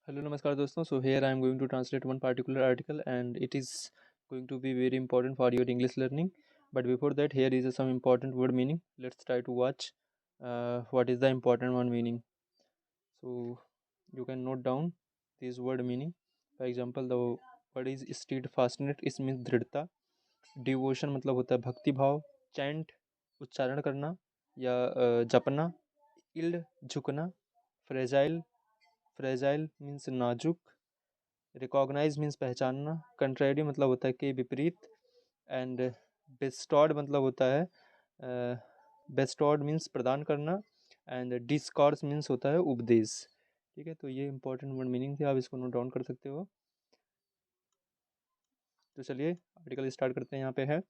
Hello, Namaskar दोस्तों. So here I am going to translate one particular article and it is going to be very important for your English learning. But before that, here is some important word meaning. Let's try to watch what is the important one meaning. So you can note down this word meaning. For example, the word is steadfastness. It means दृढ़ता. Devotion मतलब होता है भक्ति भाव. Chant उच्चारण करना या जपना. इल्ड झुकना. फ्रेजाइल फ्रेजाइल मीन्स नाजुक. रिकॉग्नाइज मीन्स पहचानना. कंट्रेरी मतलब होता है कि विपरीत. एंड बेस्टॉड मतलब होता है बेस्टॉड मीन्स प्रदान करना. एंड डिस्कॉर्स मीन्स होता है उपदेश. ठीक है, तो ये इंपॉर्टेंट वर्ड मीनिंग थे, आप इसको नोट डाउन कर सकते हो. तो चलिए आर्टिकल स्टार्ट करते हैं. यहाँ पे है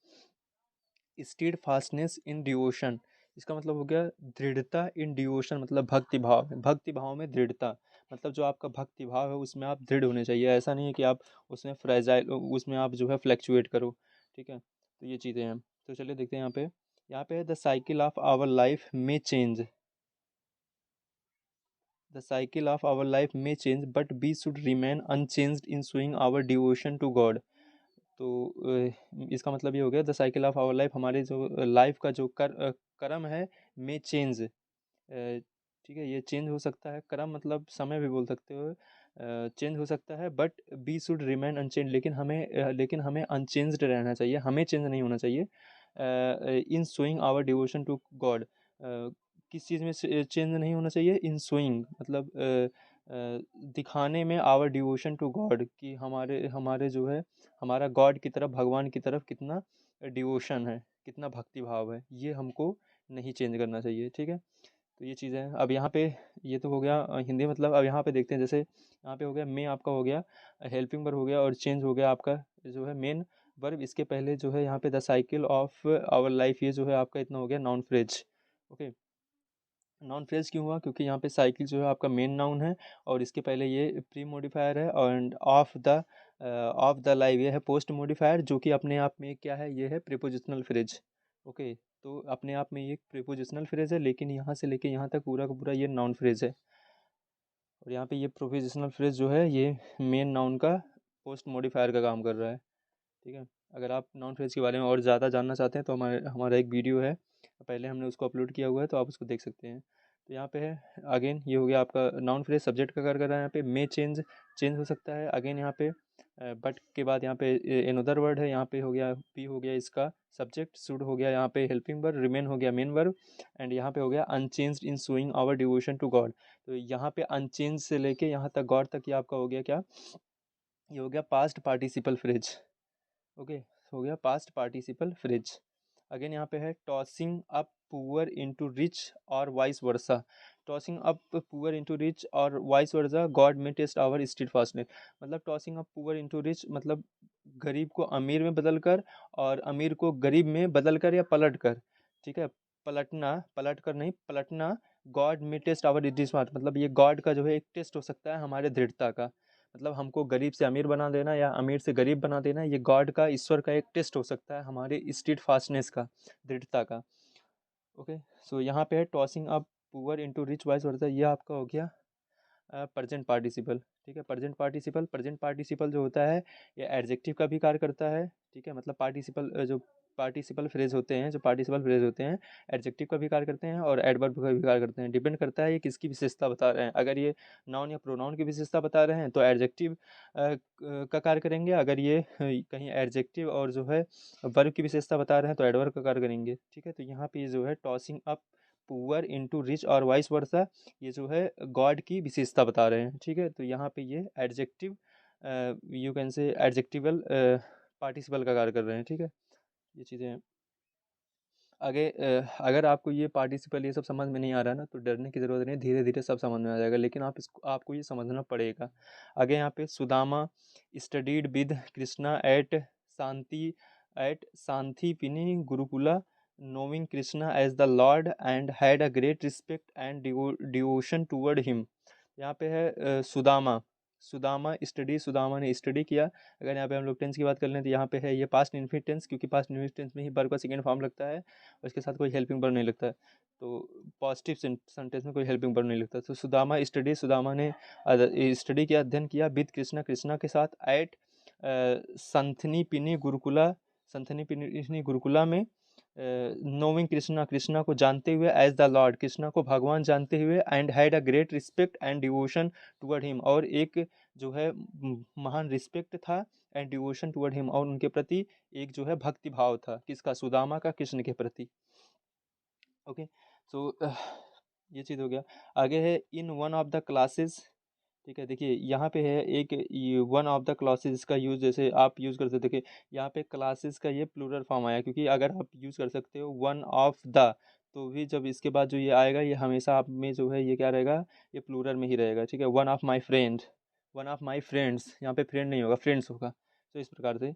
स्टीड फास्टनेस इन डिवोशन. इसका मतलब हो गया दृढ़ता इन डिवोशन, मतलब भक्ति भाव. भक्ति भाव में दृढ़ता मतलब जो आपका भक्ति भाव है उसमें आप दृढ़ होने चाहिए. ऐसा नहीं है कि आप उसमें फ्रेजाइल उसमें आप जो है फ्लैक्चुएट करो. ठीक है, तो ये चीज़ें हैं. तो चलिए देखते हैं. यहाँ पे है the cycle of our life may change. The cycle of our life may change but we should remain unchanged in showing our devotion to God. तो इसका मतलब ये हो गया the cycle of our life, हमारे जो लाइफ का जो कर्म है में चेंज. ठीक है, ये चेंज हो सकता है. कर्म मतलब समय भी बोल सकते हो. चेंज हो सकता है but we should remain unchange, लेकिन हमें अनचेंज्ड रहना चाहिए, हमें चेंज नहीं होना चाहिए. In showing our devotion to God. किस चीज़ में चेंज नहीं होना चाहिए? इन शोइंग मतलब दिखाने में आवर डिवोशन टू गॉड, कि हमारे हमारे जो है हमारा गॉड की तरफ, भगवान की तरफ कितना डिवोशन है, कितना भक्ति भाव है, ये हमको नहीं चेंज करना चाहिए. ठीक है, तो ये चीज़ें हैं. अब यहाँ पे ये तो हो गया हिंदी मतलब. अब यहाँ पे देखते हैं. जैसे यहाँ पे हो गया मे, आपका हो गया हेल्पिंग वर्ब हो गया, और चेंज हो गया आपका जो है मेन वर्ब. इसके पहले जो है यहाँ पे the cycle of our life, ये जो है आपका इतना हो गया noun phrase. Okay, noun phrase क्यों हुआ? क्योंकि यहाँ पे साइकिल जो है आपका मेन नाउन है और इसके पहले ये प्री मॉडिफायर है. एंड ऑफ द लाइव ये है पोस्ट मॉडिफायर, जो कि अपने आप में क्या है? ये है प्रीपोजिशनल फ्रेज. ओके, तो अपने आप में ये प्रीपोजिशनल फ्रेज है, लेकिन यहाँ से लेके यहाँ तक पूरा का पूरा ये नाउन फ्रेज है. और यहाँ पे ये प्रीपोजिशनल फ्रेज जो है ये मेन नाउन का पोस्ट मॉडिफायर का काम कर रहा है. ठीक है, अगर आप नाउन फ्रेज के बारे में और ज़्यादा जानना चाहते हैं तो हमारा एक वीडियो है, पहले हमने उसको अपलोड किया हुआ है, तो आप उसको देख सकते हैं. तो यहाँ पे है अगेन, ये हो गया आपका नाउन फ्रेज. सब्जेक्ट का कार्य कर रहा है. यहाँ पे मे चेंज चेंज हो सकता है. अगेन यहाँ पे बट के बाद यहाँ पे एनोदर वर्ड है. यहाँ पे हो गया पी, हो गया इसका सब्जेक्ट. शुड हो गया यहाँ पे हेल्पिंग वर्ब. रिमेन हो गया मेन वर्ब. एंड यहाँ पे हो गया unchanged in showing our devotion to God. तो यहाँ पे अनचेंज से लेके यहाँ तक गॉड तक ये आपका हो गया क्या? ये हो गया पास्ट पार्टिसिपल फ्रेज. ओके, हो गया पास्ट पार्टिसिपल फ्रेज. अगेन यहाँ पे है tossing up poor into rich और vice versa. Tossing up poor into rich और vice versa, God may test our steadfastness. मतलब tossing up poor into rich मतलब गरीब को अमीर में बदल कर, और अमीर को गरीब में बदल कर या पलट कर. ठीक है, पलटना, पलट कर नहीं, पलटना. God may test our stead fast मतलब ये गॉड का जो है एक टेस्ट हो सकता है हमारे दृढ़ता का. मतलब हमको गरीब से अमीर बना देना या अमीर से गरीब बना देना, ये गॉड का, ईश्वर का एक टेस्ट हो सकता है हमारे स्टीड फास्टनेस का, दृढ़ता का. ओके, सो यहाँ पे है tossing up poor into rich vice versa. ये आपका हो गया प्रेजेंट पार्टिसिपल. ठीक है, प्रेजेंट पार्टिसिपल जो होता है ये एडजेक्टिव का भी कार्य करता है. ठीक है, मतलब जो पार्टिसिपल फ्रेज होते हैं, एडजेक्टिव का भी कार्य करते हैं और एडवर्ब का भी कार्य करते हैं. डिपेंड करता है ये किसकी विशेषता बता रहे हैं. अगर ये नाउन या प्रोनाउन की विशेषता बता रहे हैं तो एडजेक्टिव का कार्य करेंगे. अगर ये कहीं एडजेक्टिव और जो है वर्ब की विशेषता बता रहे हैं तो एडवर्ब का कार्य करेंगे. ठीक है, तो यहाँ पे जो है tossing up poor into rich और वाइस वर्सा, ये जो है गॉड की विशेषता बता रहे हैं. ठीक है, तो यहाँ पे ये adjective, you can say adjectival participle का कार्य कर रहे हैं. ठीक है, ये चीज़ें हैं. आगे अगर आपको ये पार्टिसिपल ये सब समझ में नहीं आ रहा है ना, तो डरने की ज़रूरत नहीं, धीरे धीरे सब समझ में आ जाएगा, लेकिन आपको ये समझना पड़ेगा. आगे यहाँ पे Sudama studied with Krishna at Sandipani gurukula, knowing Krishna as the Lord and had a great respect and devotion toward him. यहाँ पे है सुदामा. सुदामा ने स्टडी किया। अगर यहाँ पे हम लोग टेंस की बात कर लें तो यहाँ पे है ये पास्ट इन्फिनिट टेंस, क्योंकि पास्ट इन्फिनिट टेंस में ही वर्ब का सेकेंड फॉर्म लगता है और इसके साथ कोई हेल्पिंग वर्ब नहीं लगता है। तो पॉजिटिव सेंटेंस में कोई हेल्पिंग वर्ब नहीं लगता। तो सुदामा ने स्टडी किया, अध्ययन किया विद कृष्णा, कृष्णा के साथ एट संथनी गुरुकुला में, नोविंग कृष्णा, कृष्णा को जानते हुए, एज द लॉर्ड, कृष्णा को भगवान जानते हुए, and had a great respect and devotion toward him, और एक जो है महान रिस्पेक्ट था एंड डिवोशन टुवर्ड हिम, और उनके प्रति एक जो है भक्ति भाव था, किसका, सुदामा का कृष्ण के प्रति। ओके, सो ये चीज़ हो गया। आगे है इन वन ऑफ द क्लासेस, ठीक है। देखिए यहाँ पे है एक वन ऑफ द क्लासेस का यूज़, जैसे आप यूज़ कर सकते, देखिए यहाँ पे क्लासेस का ये प्लूरल फॉर्म आया, क्योंकि अगर आप यूज़ कर सकते हो वन ऑफ द, तो भी जब इसके बाद जो ये आएगा ये हमेशा आप में जो है ये क्या रहेगा, ये प्लूरल में ही रहेगा, ठीक है। One of my friend, one of my friends, यहाँ पे फ्रेंड नहीं होगा, फ्रेंड्स होगा। तो इस प्रकार से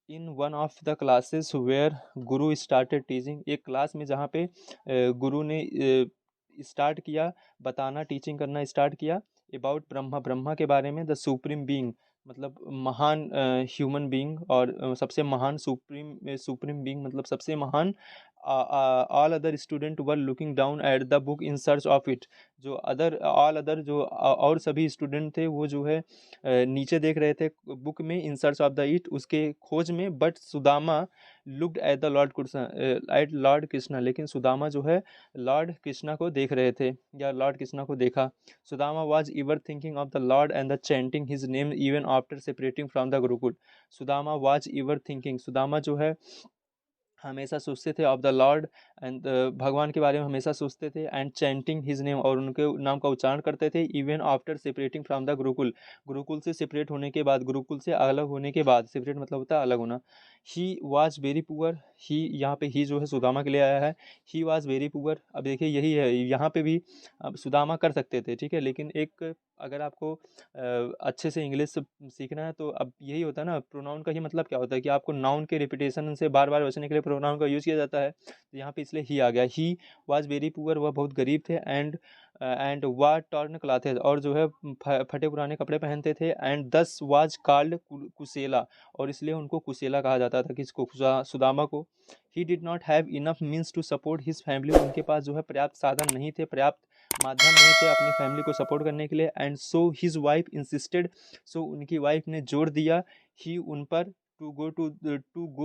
in one of the classes where guru started teaching, एक क्लास में जहाँ पे गुरु ने स्टार्ट किया बताना, टीचिंग करना स्टार्ट किया, अबाउट ब्रह्मा, ब्रह्मा के बारे में, द सुप्रीम बीइंग, मतलब महान ह्यूमन बीइंग, और सबसे महान सुप्रीम बीइंग मतलब सबसे महान। All other student were looking down at the book in search of it, जो अदर ऑल अदर जो और सभी स्टूडेंट थे वो जो है नीचे देख रहे थे बुक में, in search of the it, उसके खोज में, but Sudama looked at the lord Krishna, at lord Krishna, लेकिन सुदामा जो है लॉर्ड कृष्णा को देख रहे थे, या लॉर्ड कृष्णा को देखा। Sudama was ever thinking of the Lord and the chanting his name even after separating from the Gurukul. Sudama was ever thinking, Sudama जो है हमेशा सोचते थे ऑफ द लॉर्ड एंड, भगवान के बारे में हमेशा सोचते थे, एंड चैंटिंग हिज नेम, और उनके नाम का उच्चारण करते थे, even after separating from the Gurukul, Gurukul से सेपरेट होने के बाद, गुरुकुल से अलग होने के बाद, सेपरेट मतलब होता है अलग होना। ही वाज वेरी पुअर, ही यहाँ पे ही जो है सुदामा के लिए आया है, ही वाज वेरी पुअर। अब देखिए यही है, यहाँ पे भी अब सुदामा कर सकते थे, ठीक है, लेकिन एक अगर आपको अच्छे से इंग्लिश सीखना है तो अब यही होता है ना, प्रोनाउन का ही मतलब क्या होता है कि आपको नाउन के रिपीटेशन से बार बार बचने के लिए प्रोनाउन का यूज़ किया जाता है। तो यहाँ पे इसलिए ही आ गया, ही वाज वेरी पुअर, वह बहुत गरीब थे, एंड वाज टॉर्न क्लॉथेस, और जो है फटे पुराने कपड़े पहनते थे, एंड दस वाज कॉल्ड कुसेला, और इसलिए उनको कुसेला कहा जाता था, किसको, सुदामा को। He did not have enough means to support his family, उनके पास जो है पर्याप्त साधन नहीं थे, पर्याप्त माध्यम नहीं थे अपनी फैमिली को सपोर्ट करने के लिए, and so his wife insisted, so उनकी वाइफ ने जोर दिया, ही उन पर, to go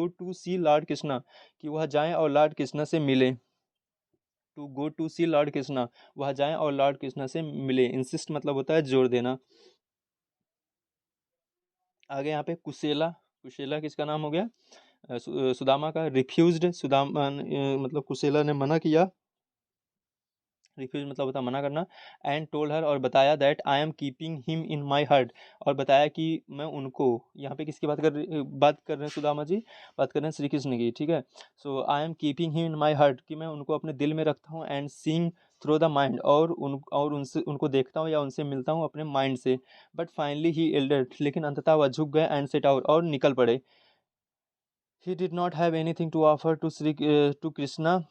to see Lord Krishna, कि वह जाएं और लॉर्ड कृष्णा से मिले, to go to see Lord Krishna, वह जाएं और लॉर्ड कृष्णा से मिले, इंसिस्ट मतलब होता है जोर देना। आगे यहाँ पे कुशेला, कुशेला किसका नाम हो गया, सुदामा का। रिफ्यूज्ड, सुदामा मतलब कुशेला ने मना किया, रिफ्यूज मतलब होता मना करना, एंड टोल्ड हर, और बताया, that I am keeping him in my heart, और बताया कि मैं उनको, यहाँ पे किसकी बात कर रहे हैं सुदामा जी, बात कर रहे हैं श्री कृष्ण की, ठीक है। So I am keeping him in my heart, कि मैं उनको अपने दिल में रखता हूँ, and seeing through the mind, और उनसे उनको देखता हूँ या उनसे मिलता हूँ अपने माइंड से। बट फाइनली ही एल्डर, लेकिन अंततः वह झुक गए, एंड सेट आउट, और निकल पड़े। He did not have anything to offer to Krishna,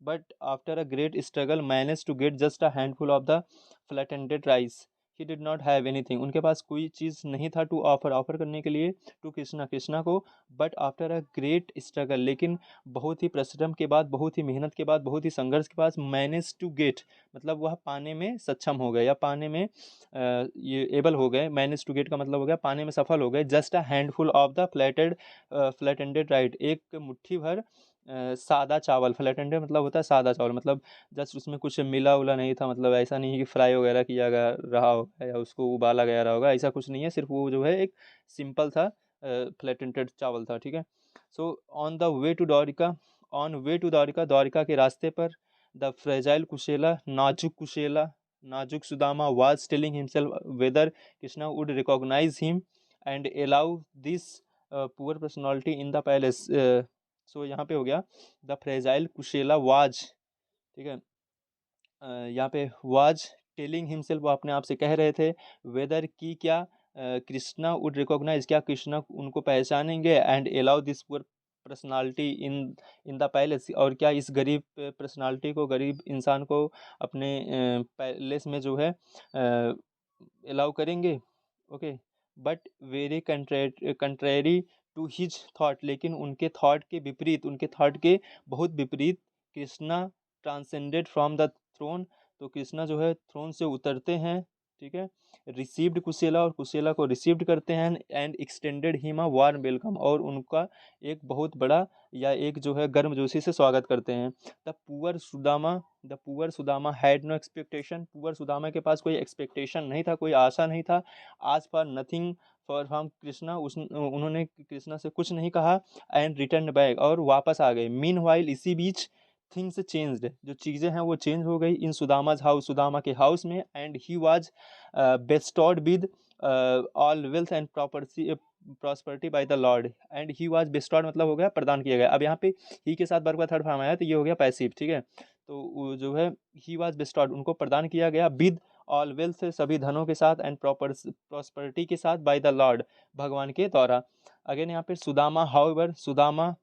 but after a great struggle managed to get just a handful of the flattened rice. He did not have anything, उनके पास कोई चीज़ नहीं था to offer, offer करने के लिए, to Krishna, Krishna को, but after a great struggle, लेकिन बहुत ही परिश्रम के बाद, बहुत ही मेहनत के बाद, बहुत ही संघर्ष के बाद, मैनेज टू गेट मतलब वह पाने में सक्षम हो गए, या पाने में ये एबल हो गए, मैनेज टू गेट का मतलब हो गया पाने में सफल हो गए, just a handful of the flattened right, एक मुट्ठी भर सादा चावल, फ्लैट एंडेड मतलब होता है सादा चावल, मतलब जस्ट उसमें कुछ मिला उला नहीं था, मतलब ऐसा नहीं है कि फ्राई वगैरह किया गया रहा होगा या उसको उबाला गया रहा होगा, ऐसा कुछ नहीं है, सिर्फ वो जो है एक सिंपल था फ्लैट एंडेड चावल था, ठीक है। So on the way to Dwarika, on way to Dwarika, Dwarika के रास्ते पर, द फ्रेजाइल कुशेला, नाजुक कुशेला, नाजुक Sudama was telling himself whether Krishna would recognize him and allow this poor personality in the palace. So यहाँ पे हो गया द फ्रेजाइल कुशेला वाज, ठीक है। यहाँ पे वाज टेलिंग हिमसेल्फ, वो अपने आप से कह रहे थे, वेदर की क्या, कृष्णा वुड रिकॉग्नाइज, क्या कृष्णा उनको पहचानेंगे, and allow this poor personality in in the palace, और क्या इस गरीब पर्सनालिटी को, गरीब इंसान को अपने पैलेस में जो है अलाउ करेंगे, okay, but very contrary to his thought, लेकिन उनके थॉट के विपरीत, उनके थॉट के बहुत विपरीत, Krishna transcended from the throne, तो कृष्णा जो है थ्रोन से उतरते हैं, ठीक है, रिसीव्ड कुशेला, और कुशेला को रिसीव्ड करते हैं, and extended him a warm welcome, और उनका एक बहुत बड़ा या एक जो है गर्मजोशी से स्वागत करते हैं। The poor Sudama had no expectation, poor Sudama के पास कोई एक्सपेक्टेशन नहीं था, कोई आशा नहीं था, आज for nothing for from Krishna, उन्होंने कृष्णा से कुछ नहीं कहा, एंड रिटर्न बैक, और वापस आ गए। मीन वाइल, इसी बीच थिंग्स चेंज्ड, जो चीज़ें हैं वो चेंज हो गई इन सुदामाज हाउस, सुदामा के हाउस में, and he was bestowed with all wealth and property prosperity by the Lord, and he was bestowed मतलब हो गया प्रदान किया गया। अब यहाँ पे ही के साथ वर्ब का थर्ड फॉर्म आया तो ये हो गया पैसिव, ठीक है, तो वो जो है ही वाज बेस्टॉर्ड, उनको प्रदान किया गया, विद ऑल वेल्थ, सभी धनों के साथ, एंड प्रॉस्पर्टी के साथ, बाय द लॉर्ड, भगवान के द्वारा। अगेन यहाँ पे सुदामा हाउएवर, सुदामा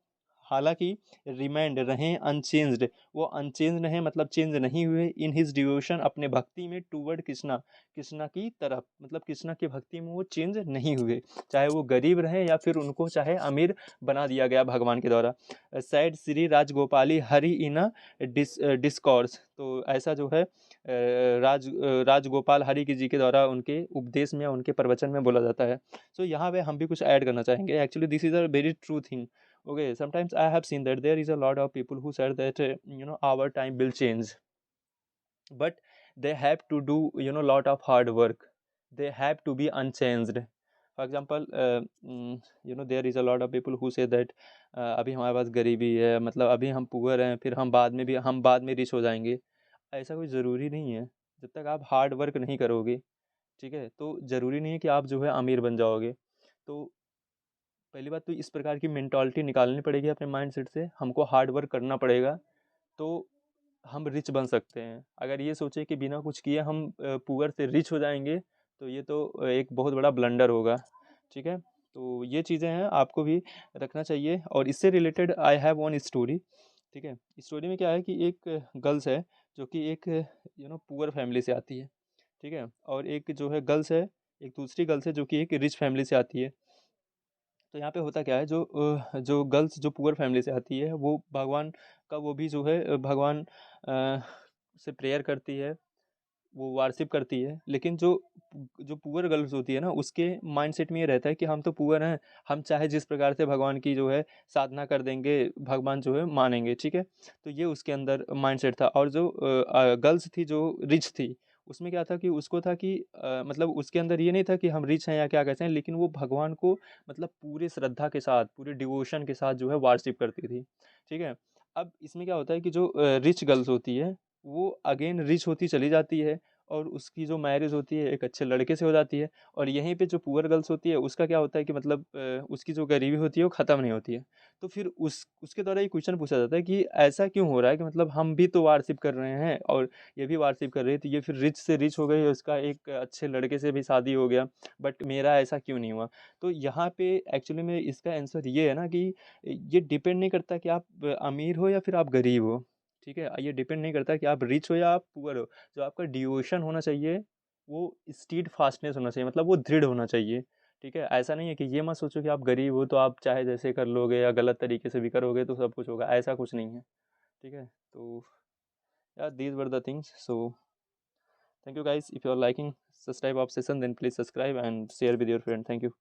हालांकि रिमेंड रहे अनचेंज्ड, वो अनचेंज रहे मतलब चेंज नहीं हुए, इन हिज डिवोशन, अपने भक्ति में, टूवर्ड कृष्णा, कृष्णा की तरफ, मतलब कृष्णा की भक्ति में वो चेंज नहीं हुए, चाहे वो गरीब रहे या फिर उनको चाहे अमीर बना दिया गया भगवान के द्वारा। Said Shri Rajagopali Hari in a discourse, तो ऐसा जो है राजगोपाल हरि जी के द्वारा उनके उपदेश में या उनके प्रवचन में बोला जाता है। सो यहाँ पे हम भी कुछ ऐड करना चाहेंगे, actually this is a very true thing. Okay, sometimes I have seen that there is a lot of people who said that our time will change, but they have to do lot of hard work. They have to be unchanged. For example, there is a lot of people who say that अभी हमारे पास गरीबी है, मतलब अभी हम poor हैं, फिर हम बाद में रिच हो जाएंगे। ऐसा कोई ज़रूरी नहीं है। जब तक आप हार्ड वर्क नहीं करोगे, ठीक है, तो ज़रूरी नहीं है कि आप जो है अमीर बन जाओगे। तो पहली बात तो इस प्रकार की मेंटालिटी निकालनी पड़ेगी अपने माइंड सेट से, हमको हार्ड वर्क करना पड़ेगा, तो हम रिच बन सकते हैं। अगर ये सोचे कि बिना कुछ किए हम पुअर से रिच हो जाएंगे, तो ये तो एक बहुत बड़ा ब्लंडर होगा, ठीक है। तो ये चीज़ें हैं, आपको भी रखना चाहिए। और इससे related I have one story, ठीक है। स्टोरी में क्या है कि एक गर्ल्स है जो कि एक पुअर फैमिली से आती है, ठीक है, और एक जो है गर्ल्स है, एक दूसरी गर्ल्स है जो कि एक रिच फैमिली से आती है। तो यहाँ पे होता क्या है, जो गर्ल्स जो पुअर फैमिली से आती है वो भगवान का, वो भी जो है भगवान से प्रेयर करती है, वो वार्शिप करती है, लेकिन जो जो पुअर गर्ल्स होती है ना, उसके माइंडसेट में ये रहता है कि हम तो पुअर हैं, हम चाहे जिस प्रकार से भगवान की जो है साधना कर देंगे, भगवान जो है मानेंगे, ठीक है। तो ये उसके अंदर माइंडसेट था। और जो गर्ल्स थी जो रिच थी, उसमें क्या था कि उसको था कि मतलब उसके अंदर ये नहीं था कि हम रिच हैं या क्या कहते हैं, लेकिन वो भगवान को मतलब पूरे श्रद्धा के साथ, पूरे डिवोशन के साथ जो है वार्शिप करती थी, ठीक है। अब इसमें क्या होता है कि जो रिच गर्ल्स होती है, वो अगेन रिच होती चली जाती है, और उसकी जो मैरिज होती है एक अच्छे लड़के से हो जाती है। और यहीं पे जो पुअर गर्ल्स होती है उसका क्या होता है कि मतलब उसकी जो गरीबी होती है वो ख़त्म नहीं होती है। तो फिर उसके द्वारा ये क्वेश्चन पूछा जाता है कि ऐसा क्यों हो रहा है कि मतलब हम भी तो वार्शिप कर रहे हैं और ये भी वार्शिप कर रही है, तो ये फिर रिच से रिच हो गई, उसका एक अच्छे लड़के से भी शादी हो गया, बट मेरा ऐसा क्यों नहीं हुआ। तो यहाँ पे एक्चुअली में इसका आंसर ये है ना कि ये डिपेंड नहीं करता कि आप अमीर हो या फिर आप गरीब हो, ठीक है। ये डिपेंड नहीं करता कि आप रिच हो या आप पुअर हो। जो आपका डिवोशन होना चाहिए वो स्टीड फास्टनेस होना चाहिए, मतलब वो दृढ़ होना चाहिए, ठीक है। ऐसा नहीं है कि ये मत सोचो कि आप गरीब हो तो आप चाहे जैसे कर लोगे या गलत तरीके से भी करोगे तो सब कुछ होगा, ऐसा कुछ नहीं है, ठीक है। तो यार these were the things. So thank you guys, if you are liking such type of session then please subscribe and share with your friend. Thank you.